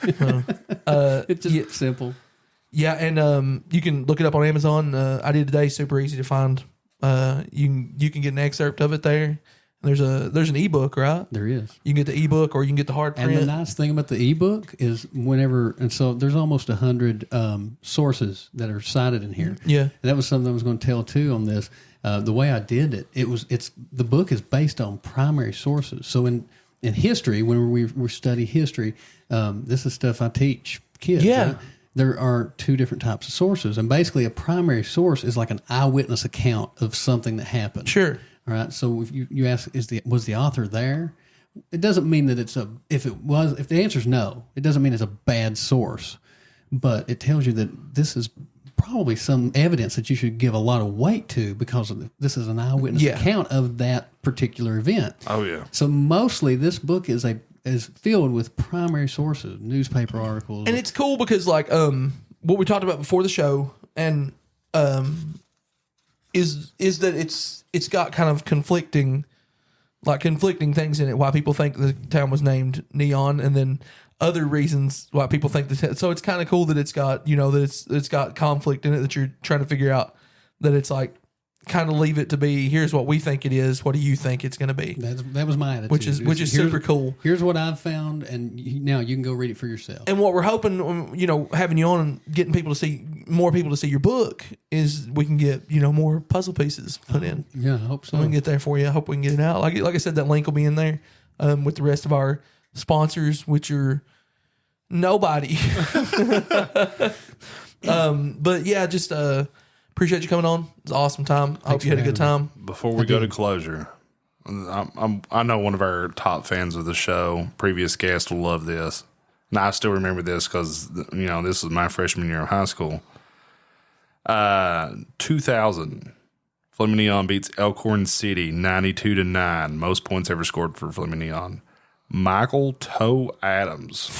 It's just simple. Yeah, and you can look it up on Amazon. I did today, super easy to find. You can get an excerpt of it there. There's an ebook, right? There is. You can get the ebook or you can get the hard print. And the nice thing about the ebook is so there's almost 100 sources that are cited in here. Yeah. And that was something I was going to tell too on this. The way I did it, the book is based on primary sources. So in history, when we study history, this is stuff I teach kids. Yeah. Right? There are two different types of sources, and basically a primary source is like an eyewitness account of something that happened. Sure. All right. So if you ask, was the author there? It doesn't mean that if the answer is no, it doesn't mean it's a bad source, but it tells you that this is probably some evidence that you should give a lot of weight to because this is an eyewitness account of that particular event. Oh yeah. So mostly this book is filled with primary sources, newspaper articles. And it's cool because like what we talked about before the show, and is that it's got kind of conflicting things in it. Why people think the town was named Neon, and then other reasons why people think that. So it's kind of cool that it's got that it's got conflict in it that you're trying to figure out. That it's like kind of leave it to be. Here's what we think it is. What do you think it's going to be? That was my attitude. Which is super cool. Here's what I've found, and now you can go read it for yourself. And what we're hoping, having you on and getting more people to see your book is we can get more puzzle pieces put in. Yeah, I hope so. We can get there for you. I hope we can get it out. Like I said, that link will be in there with the rest of our sponsors, which are nobody. But yeah, just appreciate you coming on. It's an awesome time. I hope you had a good time. Before we go to closure, I know one of our top fans of the show, previous guest, will love this. And I still remember this because, this was my freshman year of high school. 2000, Flaming Neon beats Elkhorn City 92-9. Most points ever scored for Flaming Neon. Michael Toe Adams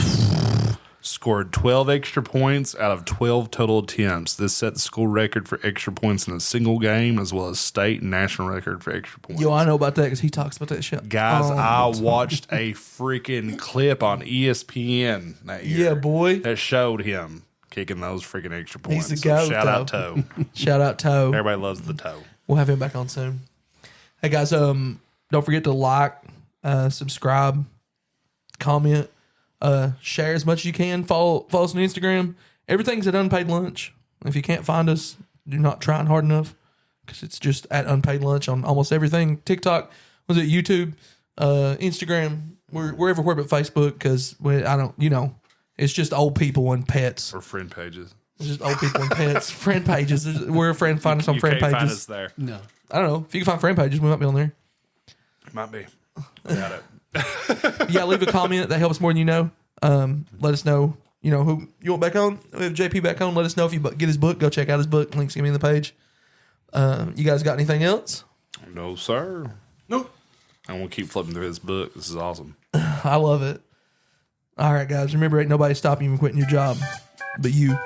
scored 12 extra points out of 12 total attempts. This set the school record for extra points in a single game, as well as state and national record for extra points. Yo, I know about that because he talks about that shit. Guys, I watched a freaking clip on ESPN that year. Yeah, boy. That showed him kicking those freaking extra points. He's the goat, Shout out Toe. Shout out Toe. Everybody loves the Toe. We'll have him back on soon. Hey, guys, don't forget to like, subscribe, comment, share as much as you can. Follow us on Instagram. Everything's at Unpaid Lunch. If you can't find us, you're not trying hard enough because it's just at Unpaid Lunch on almost everything. TikTok, was it YouTube, Instagram? We're everywhere but Facebook because it's just old people and pets. Or friend pages. It's just old people and pets. Friend pages. We're a friend. Find us on friend pages. Find us there. No. I don't know. If you can find friend pages, we might be on there. Might be. Got it. Yeah, leave a comment. That helps more than you know. Let us know, who you want back on. We have JP back on. Let us know if you get his book. Go check out his book. Link's going to be in the page. You guys got anything else? No, sir. Nope. I'm going to keep flipping through this book. This is awesome. I love it. All right, guys. Remember, ain't nobody stopping you from quitting your job but you.